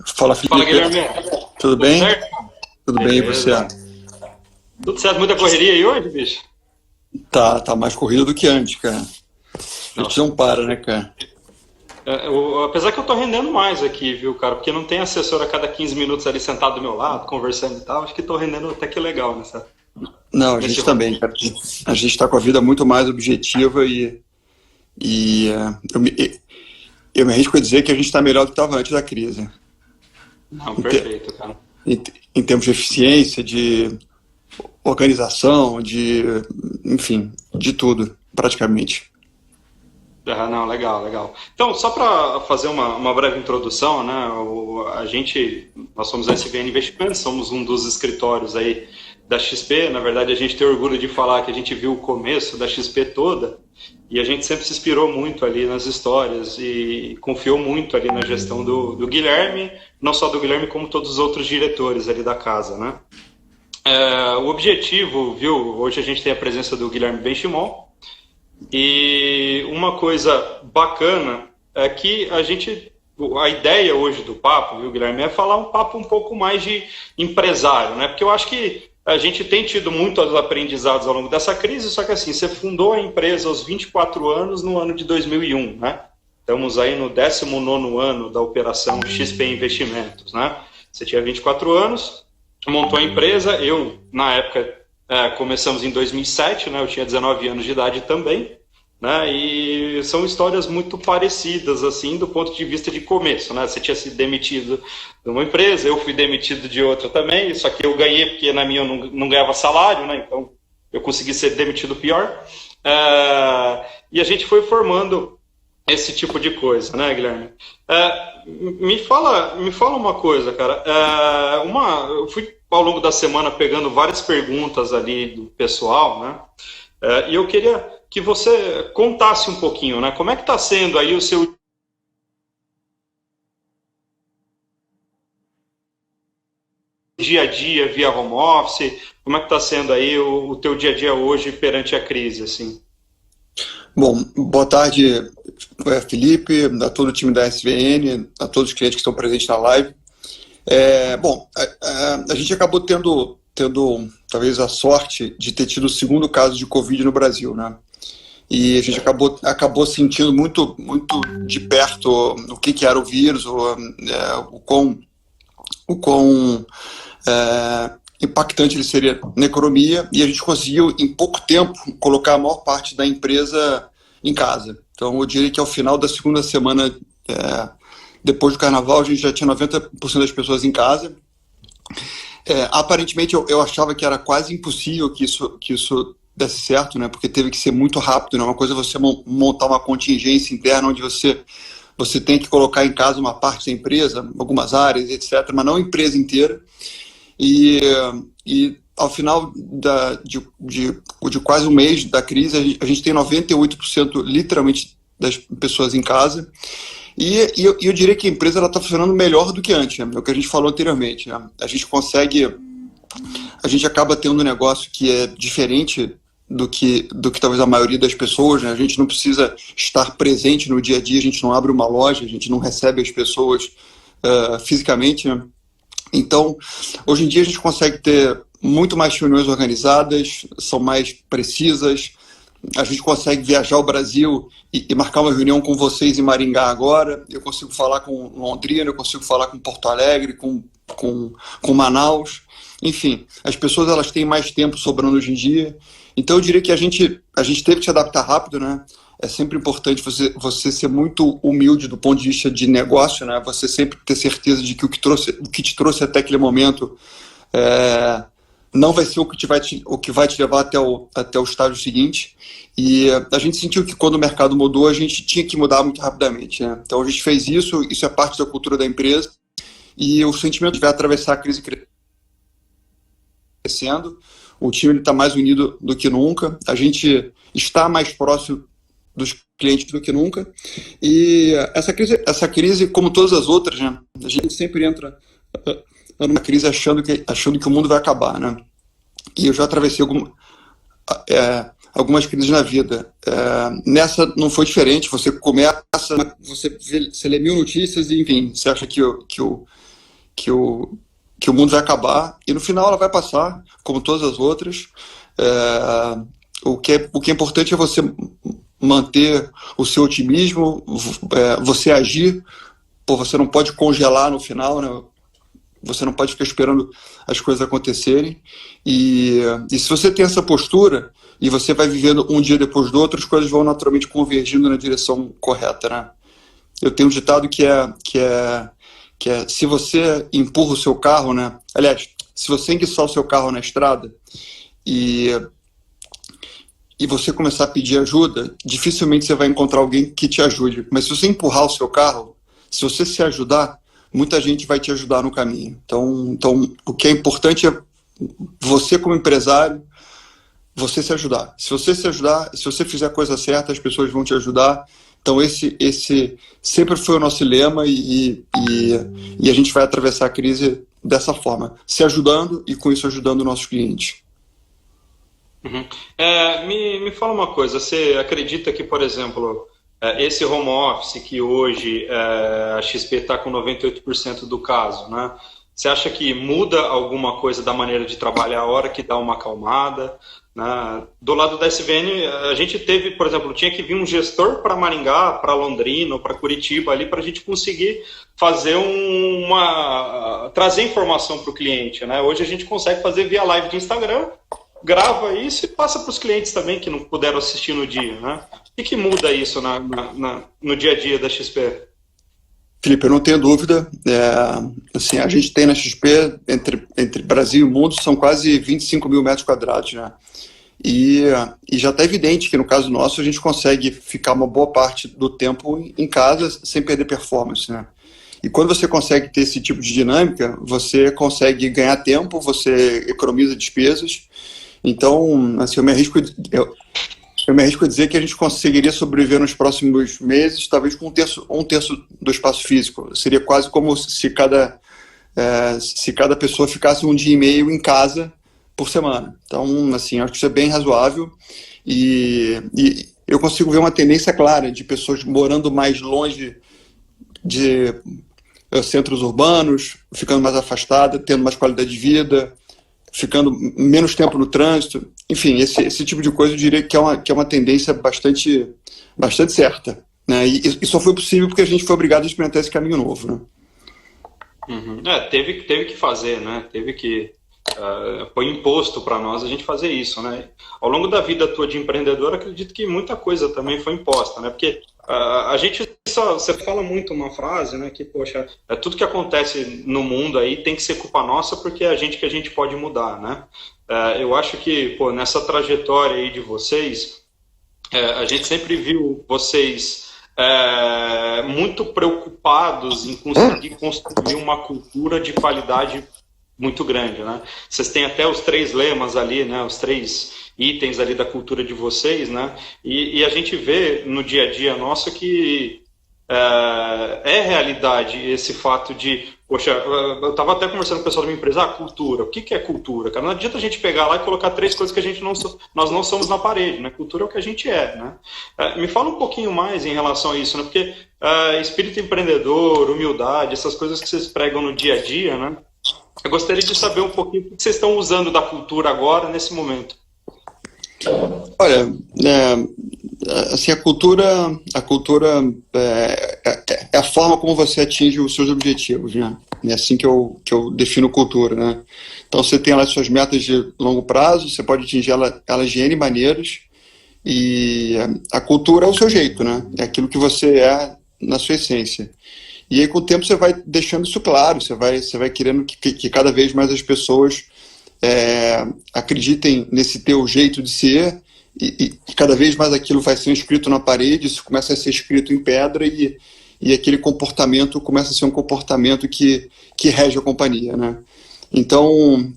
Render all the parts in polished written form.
Fala, Fala, Felipe. Guilherme. Tudo Tudo bem? certo? Tudo bem, e você? Beleza. Tudo certo? Muita correria aí hoje, bicho? Tá mais corrido do que antes, cara. A gente Nossa. não para, né, cara? Apesar que eu tô rendendo mais aqui, viu, cara? Porque não tem assessor a cada 15 minutos ali sentado do meu lado, conversando e tal. Acho que tô rendendo até que legal Não, a nesse gente ramo. também, cara. A gente está com a vida muito mais objetiva e eu me arrisco a dizer que a gente está melhor do que estava antes da crise. Não, Em, te- perfeito, cara. em termos de eficiência, de organização, enfim, de tudo, praticamente. Ah, não, legal, legal. Então, só para fazer uma breve introdução, né? Nós somos a SVN Investimentos, somos um dos escritórios aí da XP. Na verdade, a gente tem orgulho de falar que a gente viu o começo da XP toda e a gente sempre se inspirou muito ali nas histórias e confiou muito ali na gestão do Guilherme, não só do Guilherme, como todos os outros diretores ali da casa, né? O objetivo, viu? Hoje a gente tem a presença do Guilherme Benchimol. E uma coisa bacana é que a ideia hoje do papo, viu, Guilherme, é falar um papo um pouco mais de empresário, né? Porque eu acho que a gente tem tido muitos aprendizados ao longo dessa crise, só que assim, você fundou a empresa aos 24 anos no ano de 2001, né? Estamos aí no 19º ano da operação XP Investimentos, né? Você tinha 24 anos, montou a empresa, eu, na época, começamos em 2007, né? Eu tinha 19 anos de idade também, né? E são histórias muito parecidas, assim, do ponto de vista de começo, né? Você tinha sido demitido de uma empresa, eu fui demitido de outra também, só que eu ganhei porque na minha eu não ganhava salário, né? Então eu consegui ser demitido pior. E a gente foi formando esse tipo de coisa, né, Guilherme? Me fala uma coisa, cara. Eu fui ao longo da semana pegando várias perguntas ali do pessoal, né? E eu queria que você contasse um pouquinho, né? Como é que está sendo aí o seu dia a dia via home office? Como é que está sendo aí o teu dia a dia hoje perante a crise, assim? Bom, boa tarde, Felipe, a todo o time da SVN, a todos os clientes que estão presentes na live. Bom, a gente acabou tendo talvez a sorte de ter tido o segundo caso de Covid no Brasil, né? E a gente acabou sentindo muito, muito de perto o que era o vírus, o quão impactante ele seria na economia, e a gente conseguiu, em pouco tempo, colocar a maior parte da empresa em casa. Então, eu diria que ao final da segunda semana, depois do carnaval, a gente já tinha 90% das pessoas em casa. Aparentemente, eu achava que era quase impossível que isso desse certo, né? Porque teve que ser muito rápido, né? Uma coisa é você montar uma contingência interna onde você tem que colocar em casa uma parte da empresa, algumas áreas, etc., mas não a empresa inteira. E ao final de quase um mês da crise, a gente tem 98% literalmente das pessoas em casa. E eu diria que a empresa está funcionando melhor do que antes, né? É o que a gente falou anteriormente, né? A gente acaba tendo um negócio que é diferente do que talvez a maioria das pessoas, né? A gente não precisa estar presente no dia a dia, a gente não abre uma loja, a gente não recebe as pessoas fisicamente, né? Então, hoje em dia a gente consegue ter muito mais reuniões organizadas, são mais precisas, a gente consegue viajar ao Brasil e marcar uma reunião com vocês em Maringá agora, eu consigo falar com Londrina, eu consigo falar com Porto Alegre, com Manaus, enfim, as pessoas elas têm mais tempo sobrando hoje em dia, então eu diria que a gente teve que se adaptar rápido, né? É sempre importante você ser muito humilde do ponto de vista de negócio, né? Você sempre ter certeza de que o que te trouxe até aquele momento não vai ser o que vai te levar até o estágio seguinte. E a gente sentiu que quando o mercado mudou, a gente tinha que mudar muito rapidamente, né? Então a gente fez isso é parte da cultura da empresa. E o sentimento vai atravessar a crise crescendo. O time está mais unido do que nunca. A gente está mais próximo dos clientes do que nunca. E essa crise, como todas as outras, né? A gente sempre entra numa crise achando que o mundo vai acabar, né? E eu já atravessei algumas crises na vida. Nessa não foi diferente. Você começa, você lê 1000 notícias e, enfim, você acha que o mundo vai acabar, e no final ela vai passar, como todas as outras. O que é importante é você manter o seu otimismo, você agir, você não pode congelar no final, né? Você não pode ficar esperando as coisas acontecerem. E se você tem essa postura, e você vai vivendo um dia depois do outro, as coisas vão naturalmente convergindo na direção correta, né? Eu tenho um ditado que é se você empurra o seu carro, né? Aliás, se você enguiçar o seu carro na estrada e você começar a pedir ajuda, dificilmente você vai encontrar alguém que te ajude. Mas se você empurrar o seu carro, se você se ajudar, muita gente vai te ajudar no caminho. Então o que é importante é você, como empresário, você se ajudar. Se você se ajudar, se você fizer a coisa certa, as pessoas vão te ajudar. Então esse sempre foi o nosso lema e a gente vai atravessar a crise dessa forma, se ajudando e com isso ajudando nossos clientes. Uhum. Me fala uma coisa, você acredita que, por exemplo, esse home office que hoje a XP está com 98% do caso, né? Você acha que muda alguma coisa da maneira de trabalhar a hora que dá uma acalmada? Né? Do lado da SVN, a gente teve, por exemplo, tinha que vir um gestor para Maringá, para Londrina ou para Curitiba ali para a gente conseguir fazer trazer informação para o cliente, né? Hoje a gente consegue fazer via live de Instagram, grava isso e passa para os clientes também que não puderam assistir no dia, né? O que muda isso no dia a dia da XP? Felipe, eu não tenho dúvida. Assim, a gente tem na XP, entre Brasil e mundo, são quase 25 mil metros quadrados, né? E já está evidente que no caso nosso a gente consegue ficar uma boa parte do tempo em casa sem perder performance, né? E quando você consegue ter esse tipo de dinâmica, você consegue ganhar tempo, você economiza despesas. Então, assim, eu me arrisco a dizer que a gente conseguiria sobreviver nos próximos meses, talvez com um terço do espaço físico. Seria quase como se cada pessoa ficasse um dia e meio em casa por semana. Então, assim, acho que isso é bem razoável e eu consigo ver uma tendência clara de pessoas morando mais longe de centros urbanos, ficando mais afastada, tendo mais qualidade de vida, ficando menos tempo no trânsito. Enfim, esse tipo de coisa eu diria que é uma tendência bastante certa, né? E só foi possível porque a gente foi obrigado a experimentar esse caminho novo, né? Uhum. Teve que fazer, né? Foi imposto para nós a gente fazer isso, né? Ao longo da vida tua de empreendedor, acredito que muita coisa também foi imposta, né? Porque a gente você fala muito uma frase, né? Que, poxa, tudo que acontece no mundo aí tem que ser culpa nossa porque é a gente que a gente pode mudar, né? Eu acho que, nessa trajetória aí de vocês, a gente sempre viu vocês muito preocupados em conseguir construir uma cultura de qualidade muito grande, né? Vocês têm até os 3 lemas ali, né? Os 3 itens ali da cultura de vocês, né? E a gente vê no dia a dia nosso que é realidade esse fato de, poxa, eu estava até conversando com o pessoal da minha empresa, cultura. O que é cultura, cara? Não adianta a gente pegar lá e colocar 3 coisas que nós não somos na parede, né? Cultura é o que a gente é, né? Me fala um pouquinho mais em relação a isso, né? Porque espírito empreendedor, humildade, essas coisas que vocês pregam no dia a dia, né? Eu gostaria de saber um pouquinho o que vocês estão usando da cultura agora, nesse momento. Olha, assim, a cultura é a forma como você atinge os seus objetivos, né? É assim que eu defino cultura, né? Então você tem lá as suas metas de longo prazo, você pode atingir elas de N maneiras, e a cultura é o seu jeito, né? É aquilo que você é na sua essência. E aí, com o tempo, você vai deixando isso claro, você vai querendo que cada vez mais as pessoas acreditem nesse teu jeito de ser, e cada vez mais aquilo vai ser escrito na parede, isso começa a ser escrito em pedra, e aquele comportamento começa a ser um comportamento que rege a companhia, né? Então,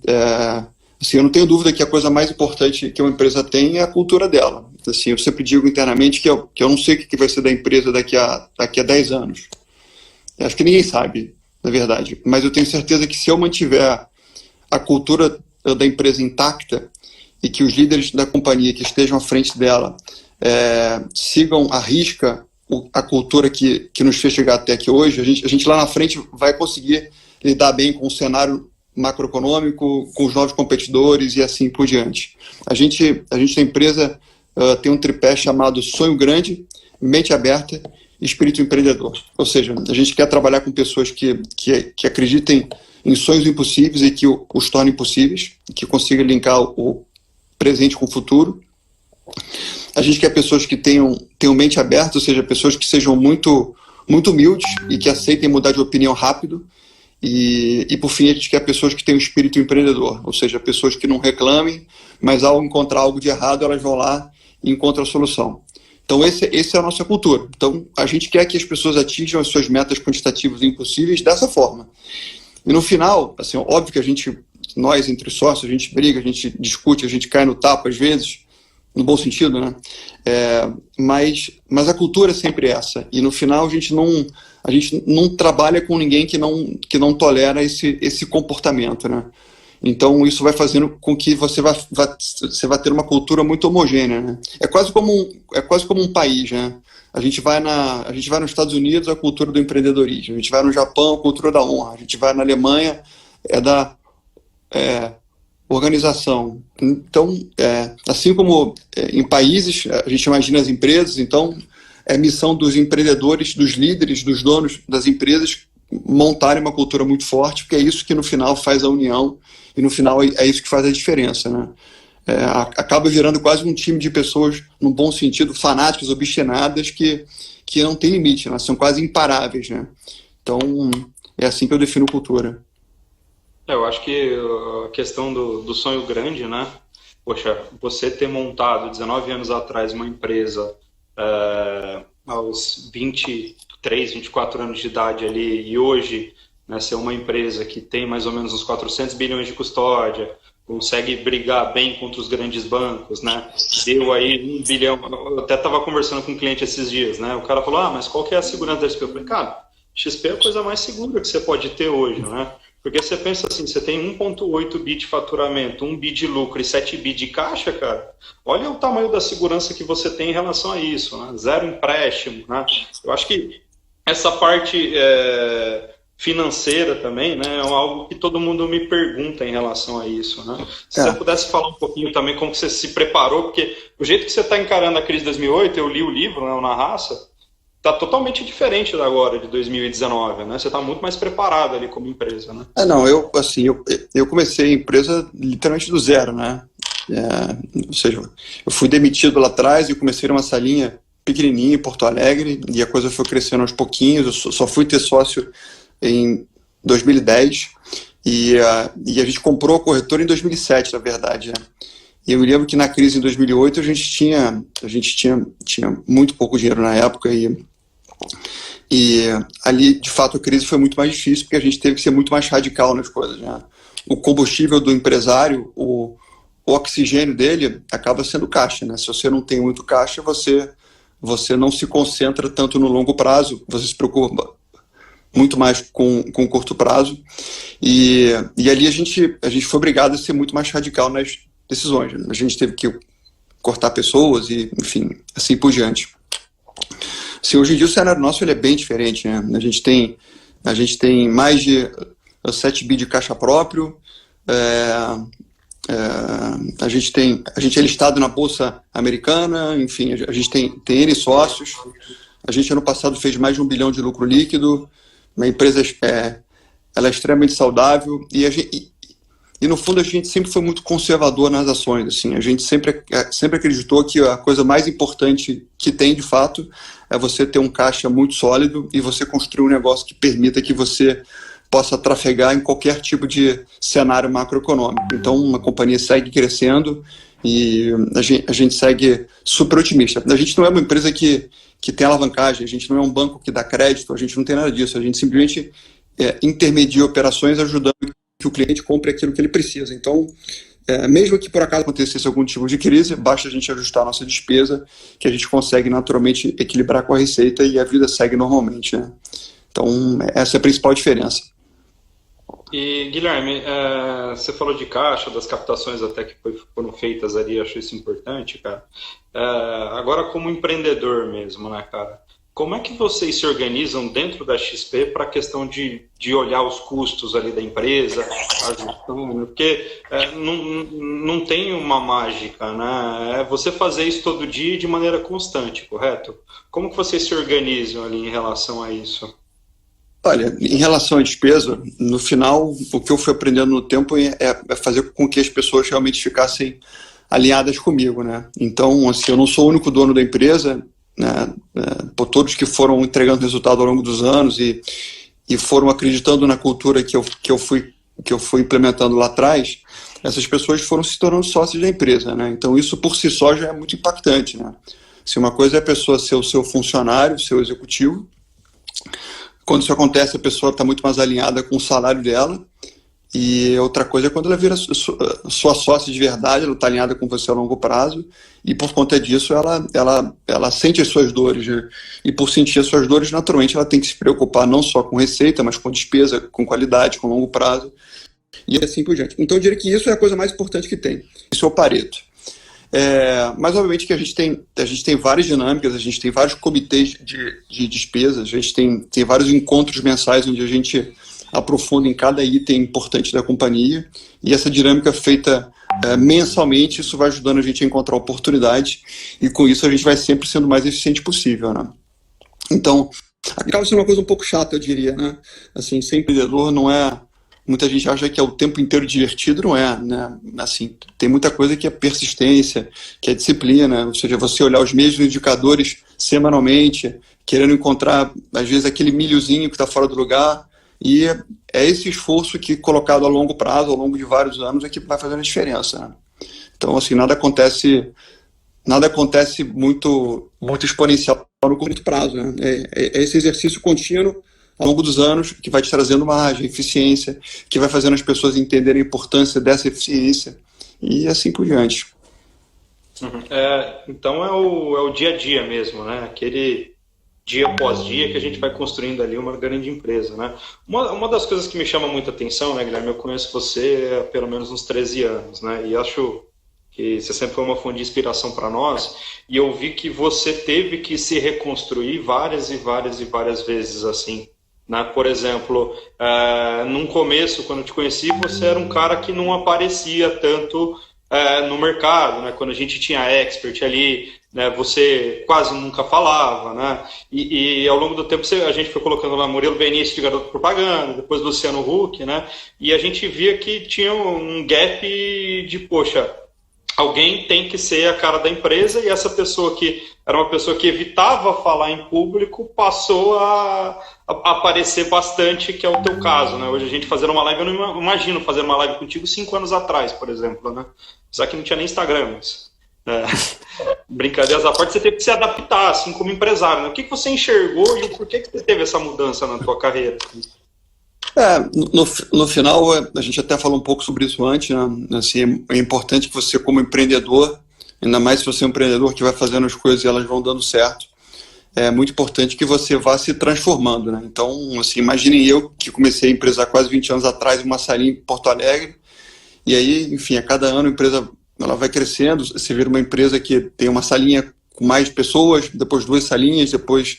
assim, eu não tenho dúvida que a coisa mais importante que uma empresa tem é a cultura dela. Assim, eu sempre digo internamente que eu não sei o que vai ser da empresa daqui a 10 anos. Acho que ninguém sabe, na verdade. Mas eu tenho certeza que se eu mantiver a cultura da empresa intacta e que os líderes da companhia que estejam à frente dela sigam à risca a cultura que nos fez chegar até aqui hoje, a gente lá na frente vai conseguir lidar bem com o cenário macroeconômico, com os novos competidores e assim por diante. A gente na empresa tem um tripé chamado sonho grande, mente aberta e espírito empreendedor. Ou seja, a gente quer trabalhar com pessoas que acreditem em sonhos impossíveis e que os tornem possíveis, que consigam linkar o presente com o futuro. A gente quer pessoas que tenham mente aberta, ou seja, pessoas que sejam muito, muito humildes e que aceitem mudar de opinião rápido. E por fim, a gente quer pessoas que tenham espírito empreendedor, ou seja, pessoas que não reclamem, mas ao encontrar algo de errado, elas vão lá e encontram a solução. Então, essa é a nossa cultura. Então, a gente quer que as pessoas atinjam as suas metas quantitativas impossíveis dessa forma. E no final, assim, óbvio que nós, entre sócios, a gente briga, a gente discute, a gente cai no tapa às vezes, no bom sentido, né? Mas a cultura é sempre essa. E no final, a gente não trabalha com ninguém que não tolera esse comportamento, né? Então, isso vai fazendo com que você vai ter uma cultura muito homogênea, né? É quase como um país, né? A gente vai nos Estados Unidos, a cultura do empreendedorismo. A gente vai no Japão, a cultura da honra. A gente vai na Alemanha, da organização. Então, assim como em países, a gente imagina as empresas, então é a missão dos empreendedores, dos líderes, dos donos das empresas montarem uma cultura muito forte, porque é isso que no final faz a união e no final é isso que faz a diferença, né? Acaba virando quase um time de pessoas, num bom sentido, fanáticas, obstinadas, que não tem limite, né? São quase imparáveis, né? Então, é assim que eu defino cultura. Eu acho que a questão do sonho grande, né? Poxa, você ter montado 19 anos atrás uma empresa aos 23, 24 anos de idade ali e hoje, né, ser uma empresa que tem mais ou menos uns 400 bilhões de custódia, consegue brigar bem contra os grandes bancos, né? Deu aí 1 bilhão. Eu até estava conversando com um cliente esses dias, né? O cara falou, mas qual que é a segurança da XP? Eu falei, cara, XP é a coisa mais segura que você pode ter hoje, né? Porque você pensa assim, você tem 1,8 bi de faturamento, 1 bi de lucro e 7 bi de caixa, cara, olha o tamanho da segurança que você tem em relação a isso, né? Zero empréstimo, né? Eu acho que essa parte financeira também, né, é algo que todo mundo me pergunta em relação a isso, né? Se você pudesse falar um pouquinho também como você se preparou, porque o jeito que você está encarando a crise de 2008, eu li o livro, né, o Na Raça, está totalmente diferente da agora, de 2019, né? Você está muito mais preparado ali como empresa, né? Eu comecei a empresa literalmente do zero, né? Ou seja, eu fui demitido lá atrás e comecei numa salinha pequenininha em Porto Alegre e a coisa foi crescendo aos pouquinhos. Eu só fui ter sócio em 2010 e a gente comprou a corretora em 2007, na verdade, né? E eu me lembro que na crise em 2008 a gente tinha muito pouco dinheiro na época e ali, de fato, a crise foi muito mais difícil porque a gente teve que ser muito mais radical nas coisas, né? O combustível do empresário, o oxigênio dele acaba sendo caixa, né? Se você não tem muito caixa, você não se concentra tanto no longo prazo, você se preocupa muito mais com o curto prazo e ali a gente foi obrigado a ser muito mais radical nas decisões, né? A gente teve que cortar pessoas e, enfim, assim por diante. Assim, hoje em dia o cenário nosso ele é bem diferente, né? A gente tem mais de 7 bi de caixa próprio, a gente é listado na Bolsa Americana, enfim, a gente tem N sócios, a gente ano passado fez mais de 1 bilhão de lucro líquido, a empresa ela é extremamente saudável e no fundo a gente sempre foi muito conservador nas ações, assim, a gente sempre acreditou que a coisa mais importante que tem de fato é você ter um caixa muito sólido e você construir um negócio que permita que você possa trafegar em qualquer tipo de cenário macroeconômico. Então a companhia segue crescendo e a gente segue super otimista. A gente não é uma empresa que tem alavancagem, a gente não é um banco que dá crédito, a gente não tem nada disso, a gente simplesmente intermedia operações ajudando que o cliente compre aquilo que ele precisa. Então, mesmo que por acaso acontecesse algum tipo de crise, basta a gente ajustar a nossa despesa, que a gente consegue naturalmente equilibrar com a receita e a vida segue normalmente, né? Então, essa é a principal diferença. E, Guilherme, você falou de caixa, das captações até que foram feitas ali, acho isso importante, cara. Agora, como empreendedor mesmo, né, cara? como é que vocês se organizam dentro da XP para a questão de olhar os custos ali da empresa, a gestão, porque não tem uma mágica, né? É você fazer isso todo dia de maneira constante, correto? Como que vocês se organizam ali em relação a isso? Olha, em relação à despesa, no final, o que eu fui aprendendo no tempo é fazer com que as pessoas realmente ficassem alinhadas comigo, né? Então, assim, eu não sou o único dono da empresa, né? Por todos que foram entregando resultado ao longo dos anos e foram acreditando na cultura que eu fui implementando lá atrás, essas pessoas foram se tornando sócios da empresa, né? Então, isso por si só já é muito impactante, né? Se uma coisa é a pessoa ser o seu funcionário, o seu executivo, quando isso acontece, a pessoa está muito mais alinhada com o salário dela. E outra coisa é quando ela vira sua sócia de verdade, ela está alinhada com você a longo prazo. E por conta disso, ela sente as suas dores, né? E por sentir as suas dores, naturalmente, ela tem que se preocupar não só com receita, mas com despesa, com qualidade, com longo prazo. E assim por diante. Então, eu diria que isso é a coisa mais importante que tem. Isso é o Pareto. Mas obviamente que a gente tem várias dinâmicas, a gente tem vários comitês de despesas, a gente tem vários encontros mensais onde a gente aprofunda em cada item importante da companhia, e essa dinâmica feita mensalmente, isso vai ajudando a gente a encontrar oportunidades, e com isso a gente vai sempre sendo o mais eficiente possível, né? Então, acaba sendo uma coisa um pouco chata, eu diria, né? Assim, ser empreendedor não é... Muita gente acha que é o tempo inteiro divertido, não é, né? Assim, tem muita coisa que é persistência, que é disciplina, ou seja, você olhar os mesmos indicadores semanalmente, querendo encontrar, às vezes, aquele milhozinho que está fora do lugar, e é esse esforço que, colocado a longo prazo, ao longo de vários anos, é que vai fazendo a diferença, né? Então, assim, nada acontece muito exponencial no curto prazo, né? É esse exercício contínuo ao longo dos anos, que vai te trazendo margem, eficiência, que vai fazendo as pessoas entenderem a importância dessa eficiência, e assim por diante. Então é o dia a dia mesmo, né? Aquele dia após dia que a gente vai construindo ali uma grande empresa, né? Uma das coisas que me chama muita atenção, né, Guilherme, eu conheço você há pelo menos uns 13 anos, né? E acho que você sempre foi uma fonte de inspiração para nós, e eu vi que você teve que se reconstruir várias vezes, assim, né? Por exemplo, num começo, quando eu te conheci, você era um cara que não aparecia tanto no mercado, né? Quando a gente tinha expert ali, né? Você quase nunca falava, né? E ao longo do tempo a gente foi colocando lá Murilo Benício de garoto propaganda, depois Luciano Huck, né? E a gente via que tinha um gap de, poxa, alguém tem que ser a cara da empresa, e essa pessoa que era uma pessoa que evitava falar em público passou a aparecer bastante, que é o teu caso, né? Hoje a gente fazendo uma live, eu não imagino fazer uma live contigo 5 anos atrás, por exemplo, né? Apesar que não tinha nem Instagram, mas... brincadeiras à parte, você teve que se adaptar, assim, como empresário, né? O que você enxergou e por que você teve essa mudança na tua carreira? No final, a gente até falou um pouco sobre isso antes, né? Assim, é importante que você, como empreendedor, ainda mais se você é um empreendedor que vai fazendo as coisas e elas vão dando certo, é muito importante que você vá se transformando, né? Então, assim, imaginem eu que comecei a empresar quase 20 anos atrás em uma salinha em Porto Alegre, e aí, enfim, a cada ano a empresa ela vai crescendo, você vira uma empresa que tem uma salinha com mais pessoas, depois 2 salinhas, depois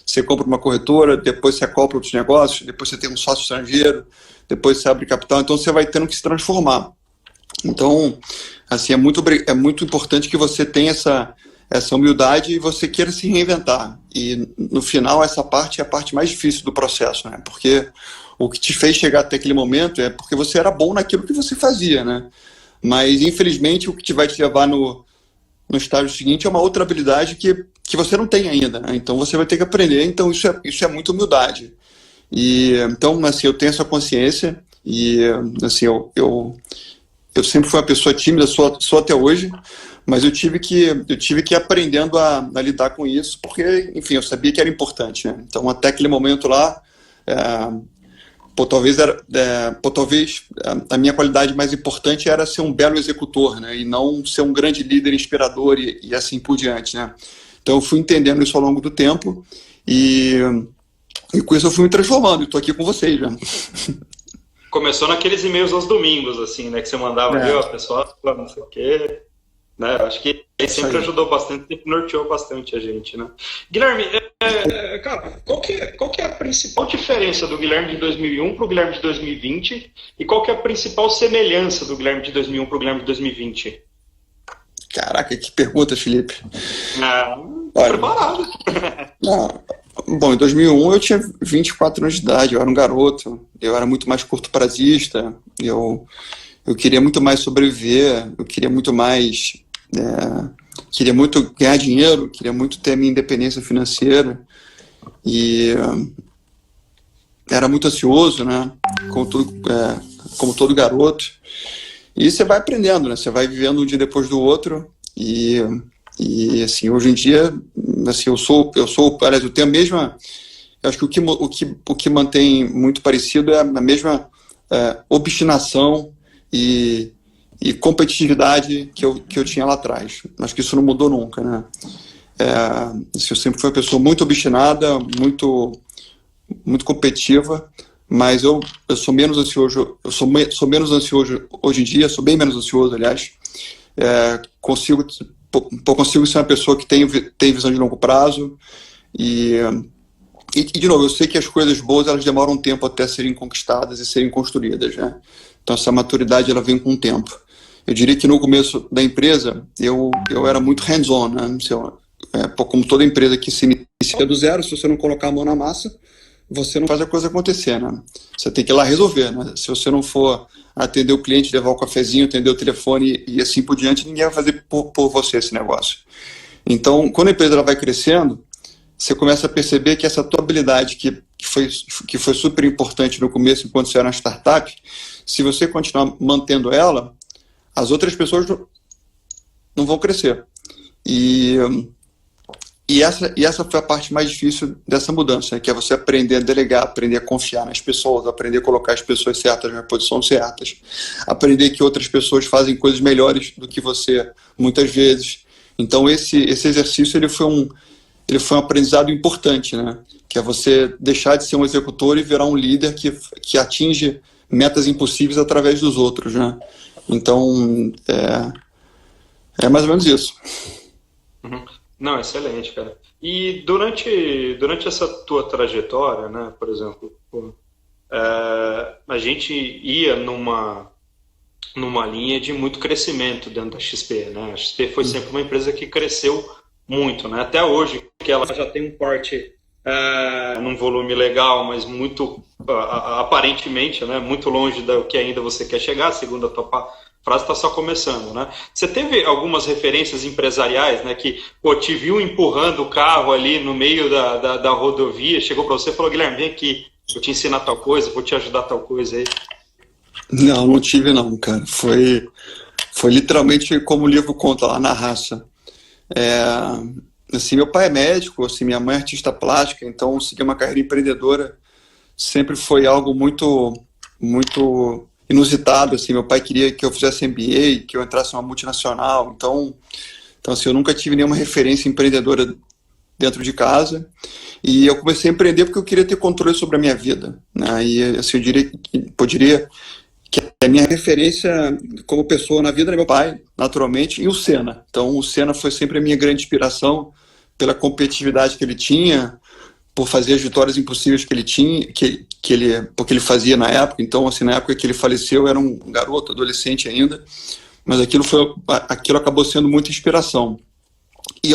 você compra uma corretora, depois você compra outros negócios, depois você tem um sócio estrangeiro, depois você abre capital, então você vai tendo que se transformar. Então, assim, é muito importante que você tenha essa humildade e você queira se reinventar. E, no final, essa parte é a parte mais difícil do processo, né? Porque o que te fez chegar até aquele momento é porque você era bom naquilo que você fazia, né? Mas, infelizmente, o que vai te levar no estágio seguinte é uma outra habilidade que você não tem ainda, né? Então, você vai ter que aprender. Então, isso é muita humildade. E, então, assim, eu tenho essa consciência e, assim, eu sempre fui uma pessoa tímida, sou até hoje, mas eu tive que ir aprendendo a lidar com isso, porque, enfim, eu sabia que era importante, né? Então, até aquele momento lá, talvez a minha qualidade mais importante era ser um belo executor, né? E não ser um grande líder inspirador e assim por diante, né? Então, eu fui entendendo isso ao longo do tempo e com isso eu fui me transformando, e estou aqui com vocês já. Começou naqueles e-mails aos domingos, assim, né? Que você mandava ali, ó, pessoal, não sei o quê. né? Eu acho que ele sempre ajudou bastante, sempre norteou bastante a gente, né? Guilherme, cara, qual que é a principal diferença do Guilherme de 2001 para o Guilherme de 2020 e qual que é a principal semelhança do Guilherme de 2001 para o Guilherme de 2020? Caraca, que pergunta, Felipe. Olha, preparado. Bom, em 2001 eu tinha 24 anos de idade, eu era um garoto, eu era muito mais curto-prazista, eu queria muito mais sobreviver, eu queria muito mais, queria muito ganhar dinheiro, queria muito ter a minha independência financeira e era muito ansioso, né, como todo garoto. E você vai aprendendo, né, você vai vivendo um dia depois do outro e assim, hoje em dia, assim, aliás, eu tenho a mesma, eu acho que o que mantém muito parecido é a mesma obstinação e competitividade que eu tinha lá atrás. Acho que isso não mudou nunca, né? Assim, eu sempre fui uma pessoa muito obstinada, muito competitiva, mas eu sou menos ansioso, sou menos ansioso hoje em dia, sou bem menos ansioso, aliás. Consigo ser uma pessoa que tem visão de longo prazo e, de novo, eu sei que as coisas boas elas demoram um tempo até serem conquistadas e serem construídas, né? Então essa maturidade ela vem com o tempo. Eu diria que no começo da empresa eu era muito hands-on, né? Como toda empresa que se inicia do zero, se você não colocar a mão na massa, você não faz a coisa acontecer, né? Você tem que ir lá resolver, né? Se você não for atender o cliente, levar o cafezinho, atender o telefone e assim por diante, ninguém vai fazer por você esse negócio. Então, quando a empresa ela vai crescendo, você começa a perceber que essa tua habilidade que foi super importante no começo, enquanto você era uma startup, se você continuar mantendo ela, as outras pessoas não vão crescer. E essa foi a parte mais difícil dessa mudança, que é você aprender a delegar, aprender a confiar nas pessoas, aprender a colocar as pessoas certas na posição certas, aprender que outras pessoas fazem coisas melhores do que você, muitas vezes. Então esse exercício ele foi um aprendizado importante, né? Que é você deixar de ser um executor e virar um líder que atinge metas impossíveis através dos outros, né? Então é mais ou menos isso. Uhum. Não, excelente, cara. E durante essa tua trajetória, né, por exemplo, a gente ia numa linha de muito crescimento dentro da XP, né? A XP foi sempre uma empresa que cresceu muito, né? Até hoje, que ela já tem um porte num volume legal, mas muito aparentemente, né, muito longe do que ainda você quer chegar, segundo a tua frase está só começando, né? Você teve algumas referências empresariais, né? Que te viu empurrando o carro ali no meio da rodovia, chegou para você e falou: Guilherme, vem aqui, vou te ensinar tal coisa, vou te ajudar tal coisa aí. Não tive não, cara. Foi literalmente como o livro conta lá na raça. Assim, meu pai é médico, assim, minha mãe é artista plástica, então seguir uma carreira empreendedora sempre foi algo muito inusitado, assim. Meu pai queria que eu fizesse MBA, que eu entrasse numa multinacional, então assim, eu nunca tive nenhuma referência empreendedora dentro de casa, e eu comecei a empreender porque eu queria ter controle sobre a minha vida, né? E assim, eu diria que a minha referência como pessoa na vida é meu pai, naturalmente, e o Senna. Então o Senna foi sempre a minha grande inspiração pela competitividade que ele tinha, por fazer as vitórias impossíveis que ele tinha, porque ele fazia na época. Então, assim, na época que ele faleceu, eu era um garoto, adolescente ainda, mas aquilo acabou sendo muita inspiração. E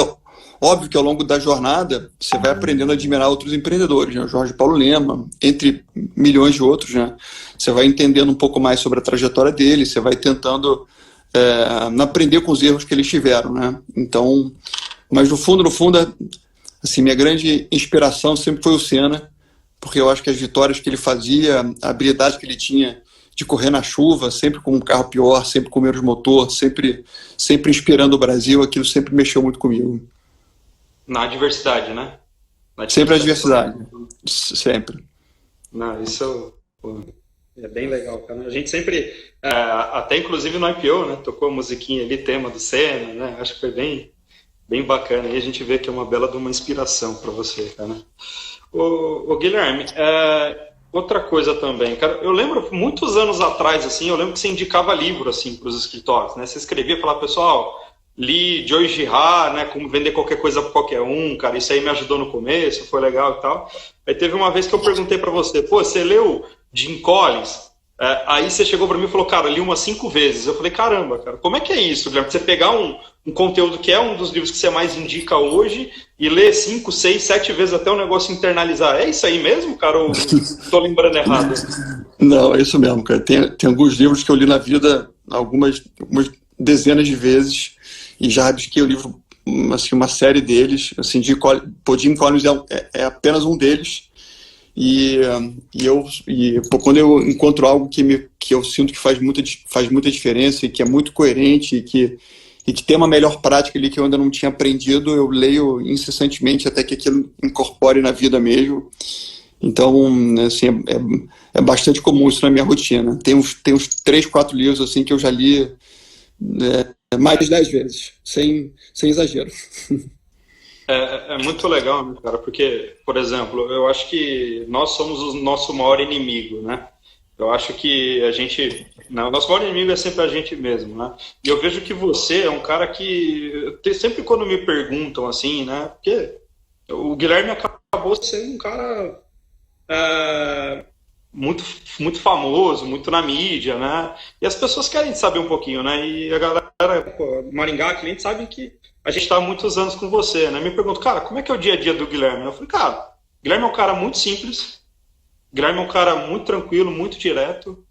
óbvio que ao longo da jornada, você vai aprendendo a admirar outros empreendedores, né? O Jorge Paulo Lema, entre milhões de outros, né? Você vai entendendo um pouco mais sobre a trajetória dele, você vai tentando aprender com os erros que eles tiveram, né? Então, mas no fundo, assim, minha grande inspiração sempre foi o Senna, porque eu acho que as vitórias que ele fazia, a habilidade que ele tinha de correr na chuva, sempre com um carro pior, sempre com menos motor, sempre inspirando o Brasil, aquilo sempre mexeu muito comigo. Na adversidade, né? Sempre a adversidade, sempre. Não, isso é bem legal, cara. A gente sempre, até inclusive no IPO, né, tocou a musiquinha ali, tema do Senna, né? Acho que foi bem bacana. E a gente vê que é uma bela de uma inspiração para você, cara. Ô Guilherme, outra coisa também, cara, eu lembro muitos anos atrás, assim, eu lembro que você indicava livro, assim, para os escritórios, né? Você escrevia e falava: pessoal, li Joe Girard, né, como vender qualquer coisa para qualquer um, cara, isso aí me ajudou no começo, foi legal e tal. Aí teve uma vez que eu perguntei para você, pô, você leu Jim Collins? Aí você chegou para mim e falou, cara, eu li umas 5 vezes. Eu falei, caramba, cara, como é que é isso, Guilherme? Você pegar um conteúdo que é um dos livros que você mais indica hoje e ler 5, 6, 7 vezes até o negócio internalizar. É isso aí mesmo, cara? Ou tô lembrando errado? Não, é isso mesmo, cara. Tem alguns livros que eu li na vida algumas dezenas de vezes e já rabisquei o livro, assim, uma série deles. Assim, Jim Collins é apenas um deles. Pô, quando eu encontro algo que eu sinto que faz muita diferença e que é muito coerente e que tem uma melhor prática ali que eu ainda não tinha aprendido, eu leio incessantemente até que aquilo incorpore na vida mesmo. Então, assim, é bastante comum isso na minha rotina. Tem uns 3, 4 livros assim, que eu já li mais de 10 vezes, sem exagero. É muito legal, né, cara? Porque, por exemplo, eu acho que nós somos o nosso maior inimigo, né? Eu acho que a gente... Não, o nosso maior inimigo é sempre a gente mesmo, né? E eu vejo que você é um cara que... Sempre quando me perguntam assim, né? Porque o Guilherme acabou sendo um cara muito, muito famoso, muito na mídia, né? E as pessoas querem saber um pouquinho, né? E a galera, pô, Maringá, cliente, sabe que a gente está há muitos anos com você, né? Me pergunto, cara, como é que é o dia a dia do Guilherme? Eu falei, cara, Guilherme é um cara muito simples, Guilherme é um cara muito tranquilo, muito direto,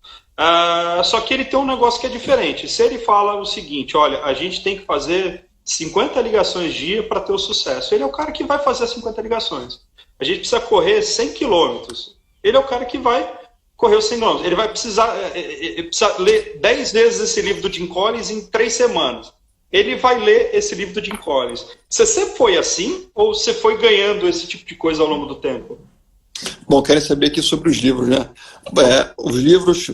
só que ele tem um negócio que é diferente. Se ele fala o seguinte, olha, a gente tem que fazer 50 ligações dia para ter o sucesso, ele é o cara que vai fazer as 50 ligações. A gente precisa correr 100 quilômetros, ele é o cara que vai correr os 100 quilômetros. Ele vai precisar ler 10 vezes esse livro do Jim Collins em 3 semanas. Ele vai ler esse livro do Jim Collins. Você sempre foi assim ou você foi ganhando esse tipo de coisa ao longo do tempo? Bom, querem saber aqui sobre os livros, né? Os livros,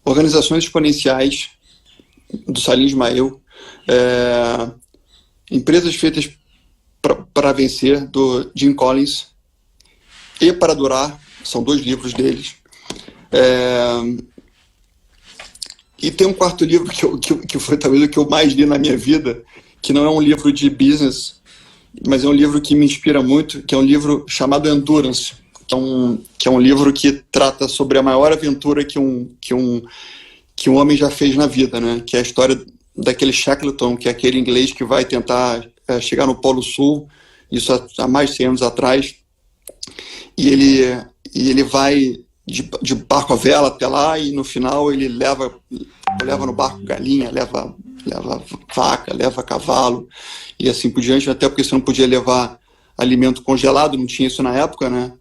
Organizações Exponenciais, do Salim Ismail, Empresas Feitas para Vencer, do Jim Collins, e Para Durar, são 2 livros deles. E tem um quarto livro que foi talvez o que eu mais li na minha vida, que não é um livro de business, mas é um livro que me inspira muito, que é um livro chamado Endurance, que é um livro que trata sobre a maior aventura que um homem já fez na vida, né? Que é a história daquele Shackleton, que é aquele inglês que vai tentar chegar no Polo Sul, isso há mais de 100 anos atrás, e ele vai de barco a vela até lá, e no final ele leva no barco galinha, leva vaca, leva cavalo, e assim por diante, até porque você não podia levar alimento congelado, não tinha isso na época, né?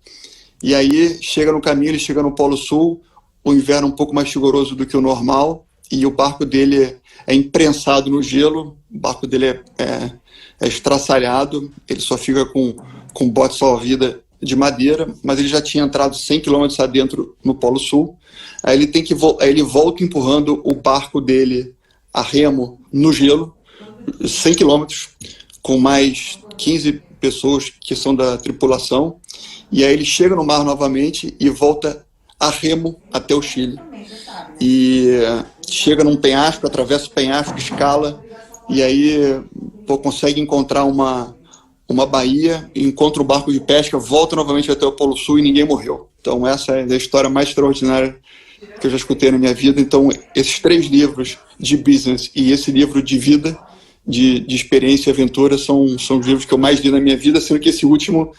E aí chega no caminho, ele chega no Polo Sul, o inverno um pouco mais rigoroso do que o normal, e o barco dele é imprensado no gelo, o barco dele é estraçalhado, ele só fica com bote salva-vida de madeira, mas ele já tinha entrado 100 quilômetros adentro no Polo Sul. Aí ele volta empurrando o barco dele a remo no gelo, 100 quilômetros, com mais 15 pessoas que são da tripulação, e aí ele chega no mar novamente e volta a remo até o Chile. E chega num penhasco, atravessa o penhasco, escala, e aí consegue encontrar uma baía, encontra o barco de pesca, volta novamente até o Polo Sul e ninguém morreu. Então essa é a história mais extraordinária que eu já escutei na minha vida. Então esses 3 livros de business e esse livro de vida, de experiência e aventura, são os livros que eu mais li na minha vida, sendo que esse último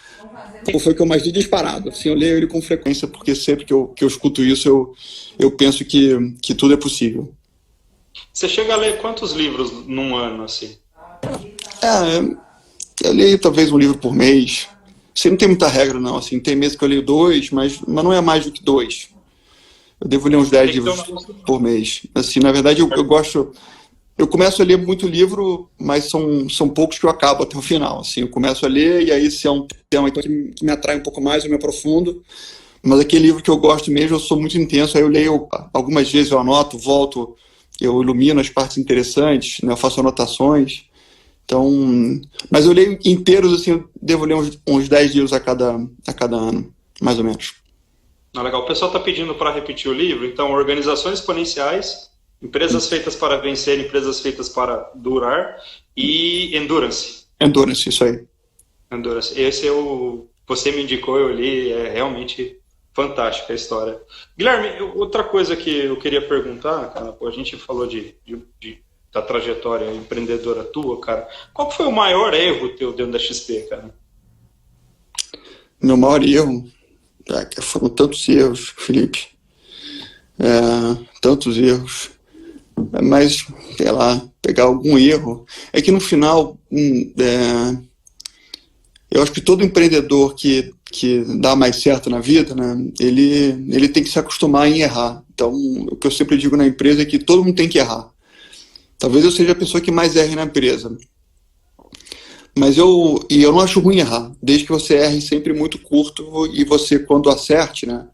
foi o que eu mais li disparado. Assim, eu leio ele com frequência, porque sempre que eu escuto isso, eu penso que tudo é possível. Você chega a ler quantos livros num ano, assim? Eu leio talvez um livro por mês. Assim, não tem muita regra, não. Assim, tem meses que eu leio 2, mas não é mais do que 2. Eu devo ler uns 10 livros por mês. Assim, na verdade, eu gosto... Eu começo a ler muito livro, mas são poucos que eu acabo até o final. Assim, eu começo a ler e aí se é um tema que me atrai um pouco mais, eu me aprofundo. Mas aquele livro que eu gosto mesmo, eu sou muito intenso. Aí eu leio algumas vezes, eu anoto, volto, eu ilumino as partes interessantes, né, eu faço anotações. Então, mas eu leio inteiros, assim, eu devo ler uns 10 livros a cada ano, mais ou menos. Legal. O pessoal está pedindo para repetir o livro. Então, Organizações Exponenciais, Empresas feitas para vencer, empresas feitas para durar e Endurance. Endurance, isso aí. Endurance. Esse é você me indicou, eu li, é realmente fantástica a história. Guilherme, outra coisa que eu queria perguntar, cara, a gente falou da trajetória empreendedora tua, cara. Qual foi o maior erro teu dentro da XP, cara? Meu maior erro, foram tantos erros, Felipe. Tantos erros. Mas, sei lá, pegar algum erro. É que no final, eu acho que todo empreendedor que dá mais certo na vida, né, ele tem que se acostumar em errar. Então, o que eu sempre digo na empresa é que todo mundo tem que errar. Talvez eu seja a pessoa que mais erre na empresa. Mas eu não acho ruim errar, desde que você erre sempre muito curto e você, quando acerte, né,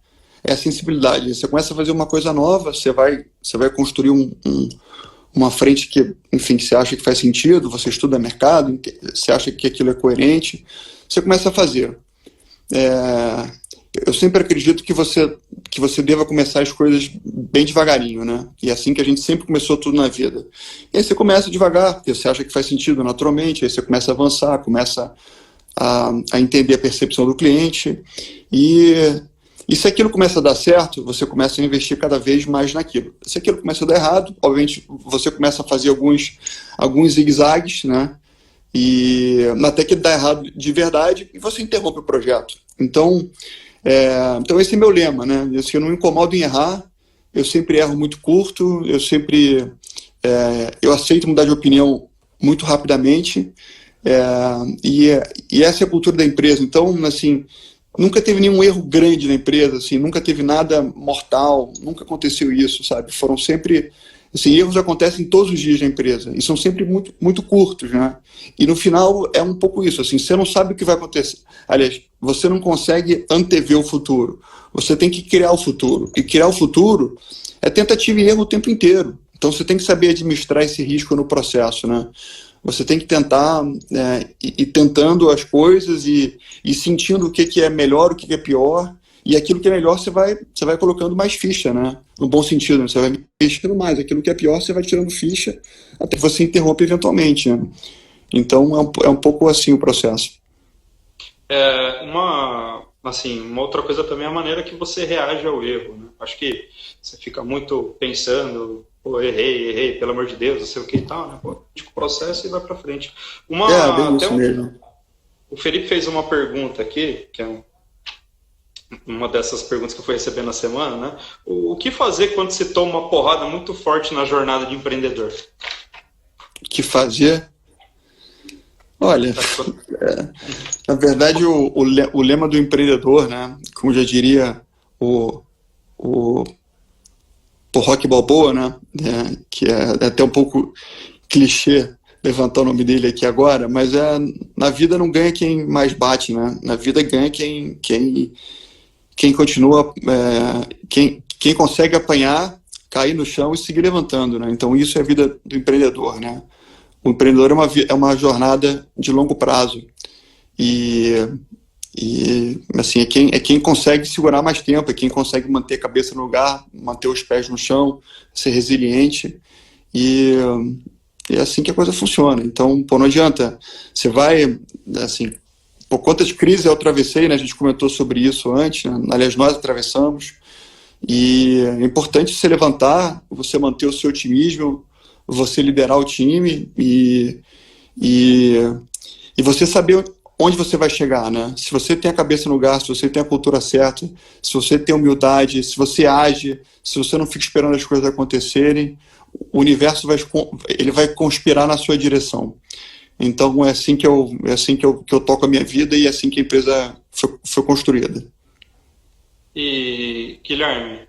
é a sensibilidade. Você começa a fazer uma coisa nova, você vai construir uma frente que, enfim, que você acha que faz sentido, você estuda mercado, você acha que aquilo é coerente, você começa a fazer. Eu sempre acredito que você deva começar as coisas bem devagarinho, né? E é assim que a gente sempre começou tudo na vida. E aí você começa devagar, porque você acha que faz sentido naturalmente, aí você começa a avançar, começa a entender a percepção do cliente, e se aquilo começa a dar certo, você começa a investir cada vez mais naquilo. Se aquilo começa a dar errado, obviamente você começa a fazer alguns zigue-zagues, né? E até que dá errado de verdade e você interrompe o projeto. Então esse é meu lema, né? Eu não me incomodo em errar, eu sempre erro muito curto, eu aceito mudar de opinião muito rapidamente, e essa é a cultura da empresa. Então, assim, nunca teve nenhum erro grande na empresa, assim, nunca teve nada mortal, nunca aconteceu isso, sabe? Foram sempre, assim, erros acontecem todos os dias na empresa e são sempre muito, muito curtos, né? E no final é um pouco isso, assim, você não sabe o que vai acontecer. Aliás, você não consegue antever o futuro. Você tem que criar o futuro. E criar o futuro é tentativa e erro o tempo inteiro. Então você tem que saber administrar esse risco no processo, né? Você tem que tentar ir tentando as coisas e sentindo o que é melhor, o que é pior. E aquilo que é melhor você vai colocando mais ficha, né? No bom sentido, né? Você vai mexendo mais. Aquilo que é pior você vai tirando ficha até que você interrompe eventualmente, né? Então é um pouco assim o processo. Uma outra coisa também é a maneira que você reage ao erro, né? Acho que você fica muito pensando, pô, errei, pelo amor de Deus, não sei o que e tal, né? Pô, o processo e vai pra frente. Bem isso mesmo. O Felipe fez uma pergunta aqui, que é uma dessas perguntas que eu fui recebendo na semana, né? O que fazer quando você toma uma porrada muito forte na jornada de empreendedor? O que fazer? Olha, na verdade o lema do empreendedor, né, como já diria o Rocky Balboa, né, que é até um pouco clichê levantar o nome dele aqui agora, mas na vida não ganha quem mais bate, né, na vida ganha quem continua, quem consegue apanhar, cair no chão e seguir levantando, né, então isso é a vida do empreendedor, né. O empreendedor é uma jornada de longo prazo e assim, é quem consegue segurar mais tempo, é quem consegue manter a cabeça no lugar, manter os pés no chão, ser resiliente e é assim que a coisa funciona. Então, pô, não adianta, você vai, assim, por quantas crises eu atravessei, né? A gente comentou sobre isso antes, né? Aliás, nós atravessamos, e é importante você levantar, você manter o seu otimismo, você liderar o time e você saber onde você vai chegar, né? Se você tem a cabeça no lugar, se você tem a cultura certa, se você tem humildade, se você age, se você não fica esperando as coisas acontecerem, o universo vai conspirar na sua direção. Então é assim que eu toco a minha vida e é assim que a empresa foi construída. E Guilherme,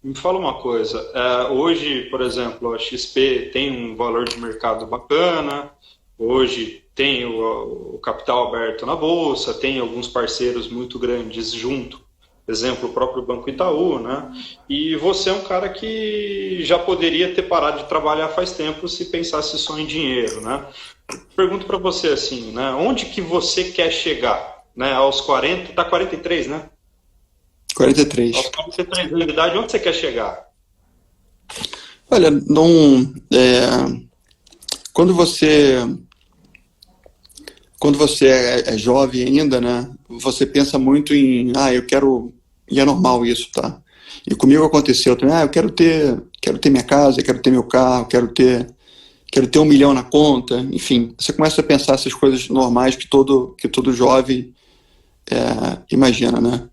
me fala uma coisa, hoje, por exemplo, a XP tem um valor de mercado bacana, hoje tem o capital aberto na bolsa, tem alguns parceiros muito grandes junto, exemplo, o próprio Banco Itaú, né? E você é um cara que já poderia ter parado de trabalhar faz tempo se pensasse só em dinheiro, né? Pergunto para você assim, né? Onde que você quer chegar, né? Aos 40, tá 43, né? 43. Aos 43 anos de idade, onde você quer chegar? Olha, não, quando você, quando você é jovem ainda, né, você pensa muito em, eu quero, e é normal isso, tá? E comigo aconteceu também, eu quero ter minha casa, quero ter meu carro, quero ter 1 milhão na conta, enfim, você começa a pensar essas coisas normais que todo jovem imagina, né?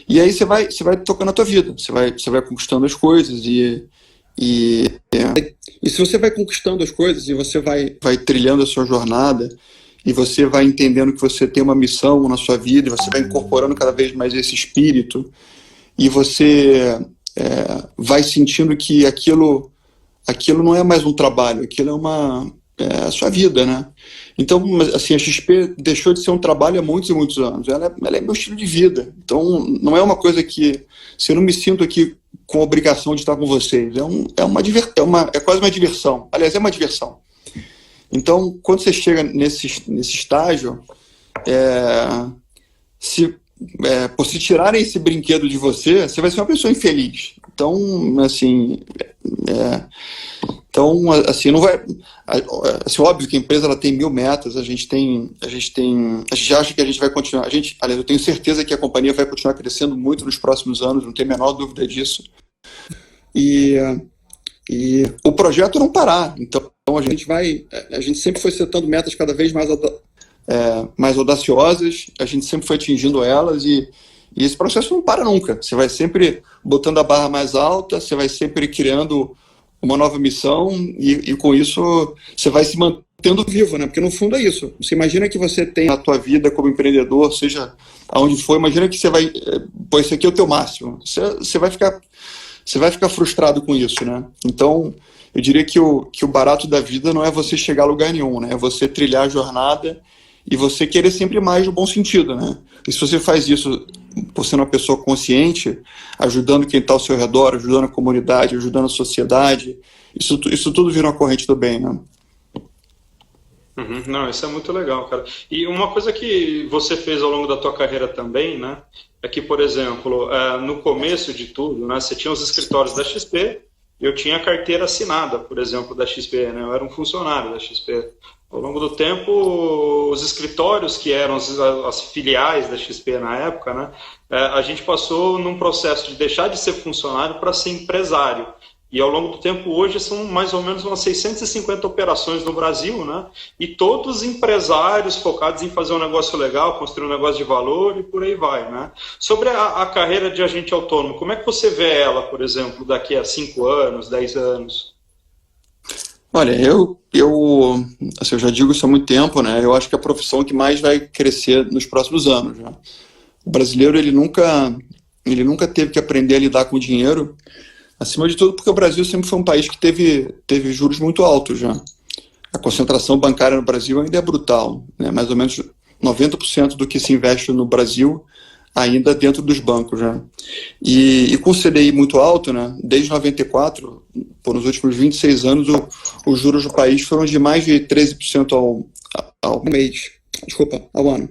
E aí você vai tocando a tua vida, você vai conquistando as coisas e se você vai conquistando as coisas e você vai trilhando a sua jornada e você vai entendendo que você tem uma missão na sua vida e você vai incorporando cada vez mais esse espírito e você vai sentindo que aquilo não é mais um trabalho, aquilo é a sua vida, né? Então, assim, a XP deixou de ser um trabalho há muitos e muitos anos. Ela é meu estilo de vida. Então, não é uma coisa que... Se eu não me sinto aqui com a obrigação de estar com vocês, é quase uma diversão. Aliás, é uma diversão. Então, quando você chega nesse estágio, por se tirarem esse brinquedo de você, você vai ser uma pessoa infeliz. Então, assim, não vai. Assim, óbvio que a empresa ela tem 1000 metas, a gente acha que a gente vai continuar. Aliás, eu tenho certeza que a companhia vai continuar crescendo muito nos próximos anos, não tenho a menor dúvida disso. E o projeto não parar. Então a gente sempre foi setando metas cada vez mais audaciosas, a gente sempre foi atingindo elas e esse processo não para nunca. Você vai sempre botando a barra mais alta, você vai sempre criando uma nova missão e com isso você vai se mantendo vivo, né? Porque no fundo é isso. Você imagina que você tem a tua vida como empreendedor, seja aonde for, imagina que você vai, isso aqui é o teu máximo. Você vai ficar frustrado com isso, né? Então, eu diria que o barato da vida não é você chegar a lugar nenhum, né? É você trilhar a jornada e você querer sempre mais no bom sentido, né? E se você faz isso por ser uma pessoa consciente, ajudando quem está ao seu redor, ajudando a comunidade, ajudando a sociedade, isso tudo vira uma corrente do bem, né? Uhum. Não, isso é muito legal, cara. E uma coisa que você fez ao longo da tua carreira também, né, é que, por exemplo, no começo de tudo, né, você tinha os escritórios da XP, eu tinha a carteira assinada, por exemplo, da XP, né, eu era um funcionário da XP. Ao longo do tempo, os escritórios que eram as filiais da XP na época, né, a gente passou num processo de deixar de ser funcionário para ser empresário. E ao longo do tempo, hoje, são mais ou menos umas 650 operações no Brasil, né? E todos empresários focados em fazer um negócio legal, construir um negócio de valor e por aí vai, né? Sobre a carreira de agente autônomo, como é que você vê ela, por exemplo, daqui a 5 anos, 10 anos? Olha, assim, eu já digo isso há muito tempo, né? Eu acho que é a profissão que mais vai crescer nos próximos anos, né? O brasileiro, ele nunca teve que aprender a lidar com dinheiro, acima de tudo porque o Brasil sempre foi um país que teve juros muito altos já. A concentração bancária no Brasil ainda é brutal, né? Mais ou menos 90% do que se investe no Brasil ainda dentro dos bancos já. E com o CDI muito alto, né? Desde 94, por nos últimos 26 anos, os juros do país foram de mais de 13% ao mês, ao ano.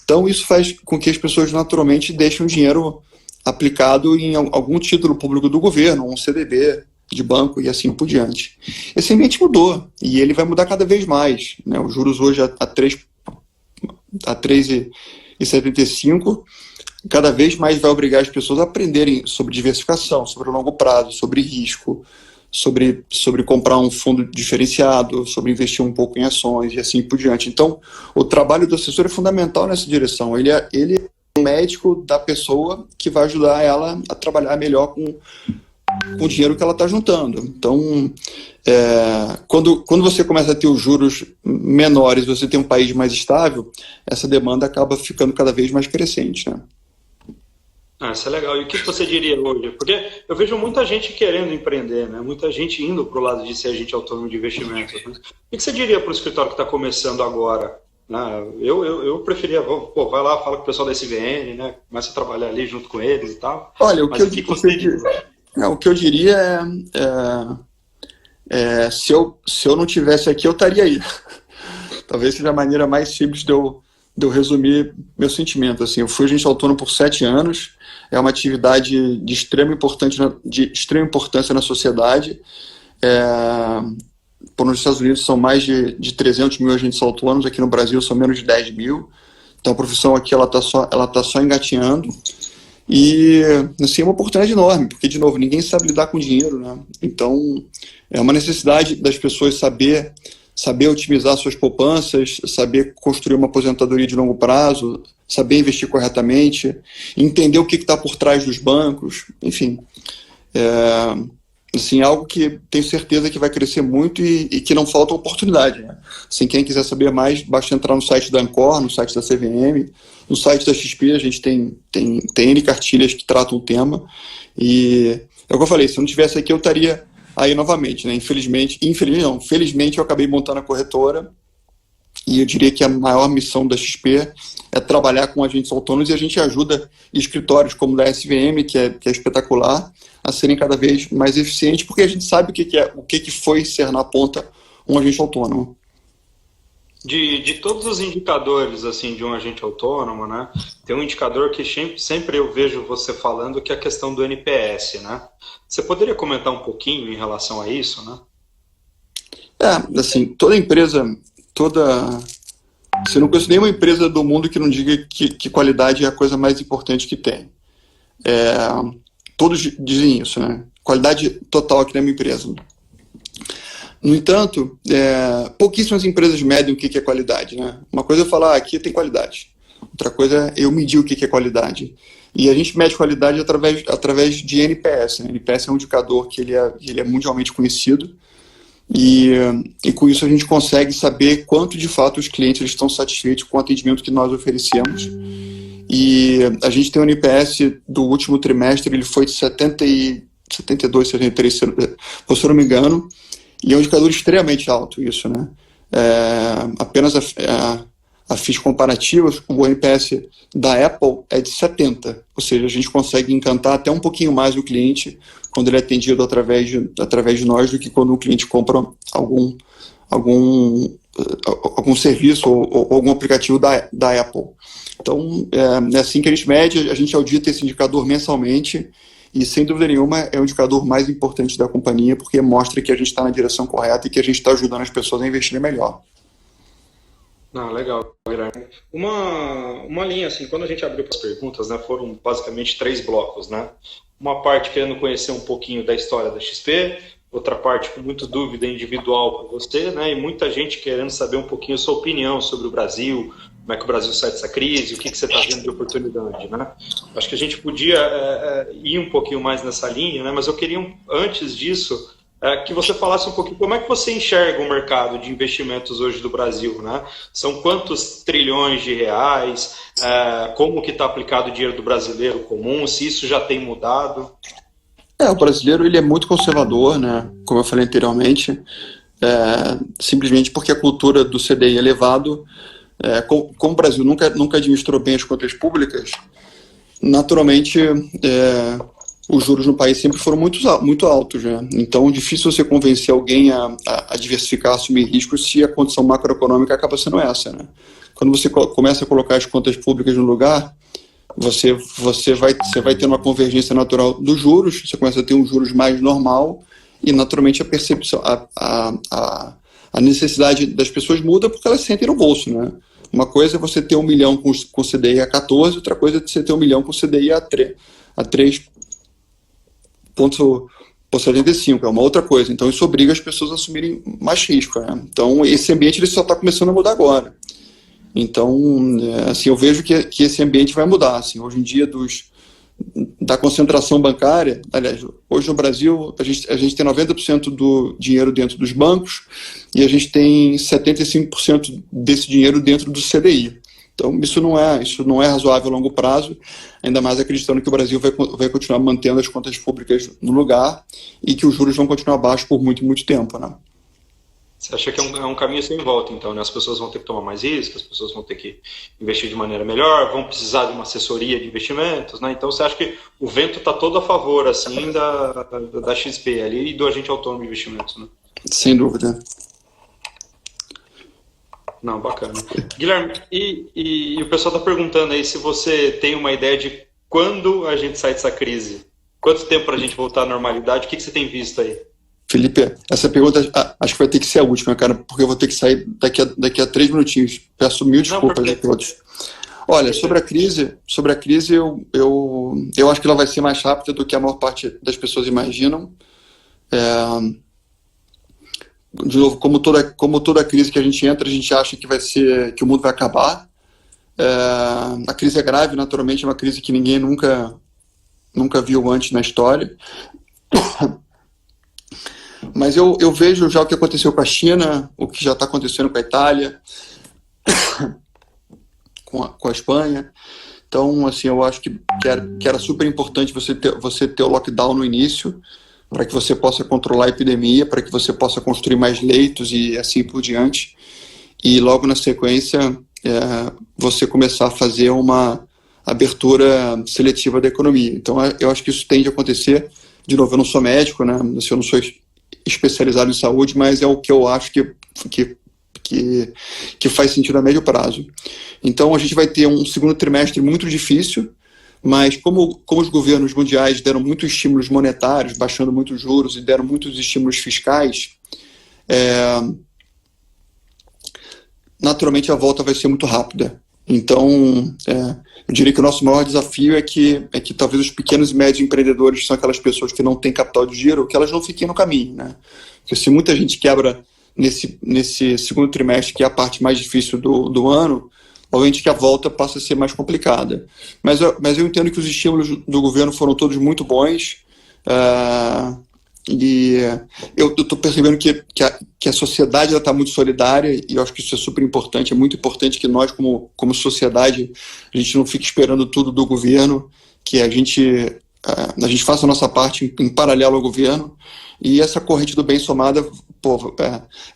Então isso faz com que as pessoas naturalmente deixem o dinheiro aplicado em algum título público do governo, um CDB de banco e assim por diante. Esse ambiente mudou e ele vai mudar cada vez mais, né? Os juros hoje a 3,75, cada vez mais vai obrigar as pessoas a aprenderem sobre diversificação, sobre o longo prazo, sobre risco, sobre comprar um fundo diferenciado, sobre investir um pouco em ações e assim por diante. Então, o trabalho do assessor é fundamental nessa direção. Ele é o médico da pessoa que vai ajudar ela a trabalhar melhor com o dinheiro que ela está juntando. Então, quando você começa a ter os juros menores, você tem um país mais estável, essa demanda acaba ficando cada vez mais crescente, né? Isso é legal. E o que você diria hoje? Porque eu vejo muita gente querendo empreender, né? Muita gente indo para o lado de ser agente autônomo de investimentos. Né? O que você diria para o escritório que está começando agora? Né? Eu preferia, vai lá, fala com o pessoal da SVN, né? Começa a trabalhar ali junto com eles e tal. Olha, o que eu diria se eu não tivesse aqui, eu estaria aí. Talvez seja a maneira mais simples de eu resumir meu sentimento. Assim, eu fui agente autônomo por 7 anos, é uma atividade de extrema importância na sociedade. Por nos Estados Unidos são mais de 300 mil agentes autônomos, aqui no Brasil são menos de 10 mil. Então a profissão aqui ela tá só engatinhando. E assim, é uma oportunidade enorme, porque, de novo, ninguém sabe lidar com dinheiro, né? Então é uma necessidade das pessoas saber otimizar suas poupanças, saber construir uma aposentadoria de longo prazo, saber investir corretamente, entender o que está por trás dos bancos, enfim. Assim, algo que tenho certeza que vai crescer muito e que não falta oportunidade, né? Assim, quem quiser saber mais, basta entrar no site da Ancor, no site da CVM, no site da XP, a gente tem N cartilhas que tratam o tema. E é o que eu falei, se eu não estivesse aqui, eu estaria aí novamente, né? Felizmente eu acabei montando a corretora, e eu diria que a maior missão da XP é trabalhar com agentes autônomos, e a gente ajuda escritórios como o da SVM, que é espetacular, a serem cada vez mais eficientes, porque a gente sabe o que foi ser na ponta um agente autônomo. De todos os indicadores assim de um agente autônomo, né, tem um indicador que sempre eu vejo você falando, que é a questão do NPS, né? Você poderia comentar um pouquinho em relação a isso, né? Assim, toda empresa, você não conhece nenhuma empresa do mundo que não diga que qualidade é a coisa mais importante que tem. Todos dizem isso, né? Qualidade total aqui na minha empresa. No entanto, pouquíssimas empresas medem o que é qualidade, né? Uma coisa é falar, aqui tem qualidade. Outra coisa é eu medir o que é qualidade. E a gente mede qualidade através de NPS, né? NPS é um indicador que ele é mundialmente conhecido. E com isso a gente consegue saber quanto de fato os clientes estão satisfeitos com o atendimento que nós oferecemos. E a gente tem o NPS do último trimestre, ele foi de 72, 73, se eu não me engano, e é um indicador extremamente alto isso, né? Apenas a fiz comparativas, o NPS da Apple é de 70, ou seja, a gente consegue encantar até um pouquinho mais o cliente quando ele é atendido através de nós do que quando o cliente compra algum serviço ou algum aplicativo da Apple. Então, é assim que a gente mede, a gente audita esse indicador mensalmente e, sem dúvida nenhuma, é o indicador mais importante da companhia, porque mostra que a gente está na direção correta e que a gente está ajudando as pessoas a investirem melhor. Legal, Guilherme. Uma linha, assim, quando a gente abriu para as perguntas, né, foram basicamente 3 blocos, né? Uma parte querendo conhecer um pouquinho da história da XP, outra parte com muita dúvida individual para você, né? E muita gente querendo saber um pouquinho a sua opinião sobre o Brasil, como é que o Brasil sai dessa crise, o que você está vendo de oportunidade, né? Acho que a gente podia ir um pouquinho mais nessa linha, né? Mas eu queria, antes disso, que você falasse um pouquinho como é que você enxerga o mercado de investimentos hoje do Brasil, né? São quantos trilhões de reais, como que está aplicado o dinheiro do brasileiro comum, se isso já tem mudado? O brasileiro ele é muito conservador, né? Como eu falei anteriormente, simplesmente porque a cultura do CDI é elevado. Como o Brasil nunca administrou bem as contas públicas, naturalmente os juros no país sempre foram muito altos, né? Então é difícil você convencer alguém a diversificar, assumir riscos, se a condição macroeconômica acaba sendo essa, né? Quando você começa a colocar as contas públicas no lugar, você vai ter uma convergência natural dos juros, você começa a ter um juros mais normal e naturalmente a percepção, a necessidade das pessoas muda porque elas sentem no bolso, né? Uma coisa é você ter 1 milhão com CDI a 14, outra coisa é você ter 1 milhão com CDI a 3,75, é uma outra coisa. Então isso obriga as pessoas a assumirem mais risco, né? Então esse ambiente ele só está começando a mudar agora. Então, assim, eu vejo que esse ambiente vai mudar. Assim, hoje em dia, da concentração bancária, aliás, hoje no Brasil, a gente tem 90% do dinheiro dentro dos bancos e a gente tem 75% desse dinheiro dentro do CDI. Então, isso não é razoável a longo prazo, ainda mais acreditando que o Brasil vai continuar mantendo as contas públicas no lugar e que os juros vão continuar baixos por muito, muito tempo, né? Você acha que é um caminho sem volta, então, né? As pessoas vão ter que tomar mais risco, as pessoas vão ter que investir de maneira melhor, vão precisar de uma assessoria de investimentos, né? Então, você acha que o vento está todo a favor, assim, da XP ali e do agente autônomo de investimentos, né? Sem dúvida. Não, bacana. Guilherme, e o pessoal está perguntando aí se você tem uma ideia de quando a gente sai dessa crise. Quanto tempo para a gente voltar à normalidade? O que você tem visto aí? Felipe, essa pergunta acho que vai ter que ser a última, cara, porque eu vou ter que sair daqui a 3 minutinhos. Peço mil desculpas a todos. Olha, sobre a crise eu acho que ela vai ser mais rápida do que a maior parte das pessoas imaginam. De novo, como toda crise que a gente entra, a gente acha que que o mundo vai acabar. A crise é grave, naturalmente, é uma crise que ninguém nunca viu antes na história. Mas eu vejo já o que aconteceu com a China, o que já está acontecendo com a Itália, com a Espanha. Então, assim, eu acho que era super importante você ter o lockdown no início, para que você possa controlar a epidemia, para que você possa construir mais leitos e assim por diante. E logo na sequência, você começar a fazer uma abertura seletiva da economia. Então, eu acho que isso tende a acontecer. De novo, eu não sou médico, né? Eu não sou especializado em saúde, mas é o que eu acho que faz sentido a médio prazo. Então, a gente vai ter um segundo trimestre muito difícil, mas como os governos mundiais deram muitos estímulos monetários, baixando muitos juros e deram muitos estímulos fiscais, naturalmente a volta vai ser muito rápida. Então, eu diria que o nosso maior desafio é que talvez os pequenos e médios empreendedores, que são aquelas pessoas que não têm capital de giro, que elas não fiquem no caminho, né? Porque se muita gente quebra nesse segundo trimestre, que é a parte mais difícil do ano, obviamente que a volta passa a ser mais complicada. Mas eu entendo que os estímulos do governo foram todos muito bons, e eu estou percebendo que a sociedade está muito solidária, e eu acho que isso é super importante. É muito importante que nós, como sociedade, a gente não fique esperando tudo do governo, que a gente faça a nossa parte em paralelo ao governo, e essa corrente do bem somada,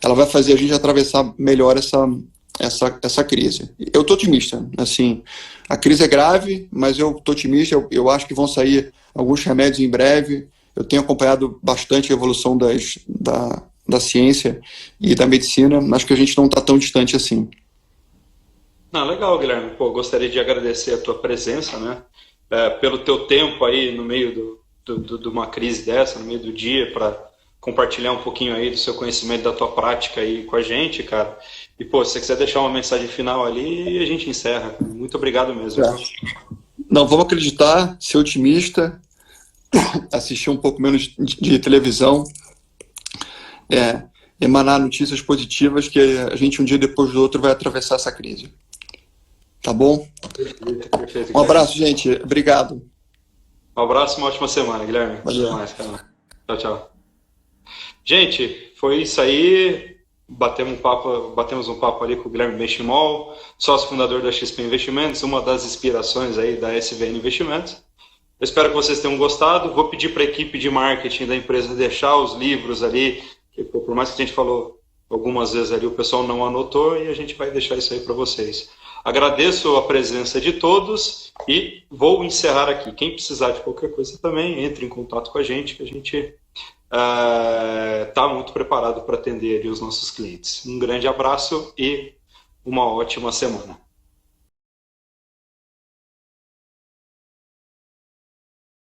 ela vai fazer a gente atravessar melhor essa crise. Eu estou otimista. Assim, a crise é grave, mas eu estou otimista. Eu acho que vão sair alguns remédios em breve. Eu tenho acompanhado bastante a evolução da ciência e da medicina. Acho que a gente não está tão distante assim. Legal, Guilherme. Gostaria de agradecer a tua presença, né? Pelo teu tempo aí no meio de uma crise dessa, no meio do dia, para compartilhar um pouquinho aí do seu conhecimento, da tua prática aí com a gente, cara. E, se você quiser deixar uma mensagem final ali, a gente encerra. Muito obrigado mesmo. Não, vamos acreditar, ser otimista, assistir um pouco menos de televisão, emanar notícias positivas, que a gente um dia depois do outro vai atravessar essa crise. Tá bom? Perfeito. Um abraço, gente. Obrigado. Um abraço, uma ótima semana, Guilherme. Valeu. Até mais, cara. Tchau, tchau. Gente, foi isso aí. Batemos um papo ali com o Guilherme Benchimol, sócio fundador da XP Investimentos, uma das inspirações aí da SVN Investimentos. Eu espero que vocês tenham gostado. Vou pedir para a equipe de marketing da empresa deixar os livros ali, que por mais que a gente falou algumas vezes ali, o pessoal não anotou, e a gente vai deixar isso aí para vocês. Agradeço a presença de todos e vou encerrar aqui. Quem precisar de qualquer coisa também, entre em contato com a gente, que a gente está muito preparado para atender ali os nossos clientes. Um grande abraço e uma ótima semana.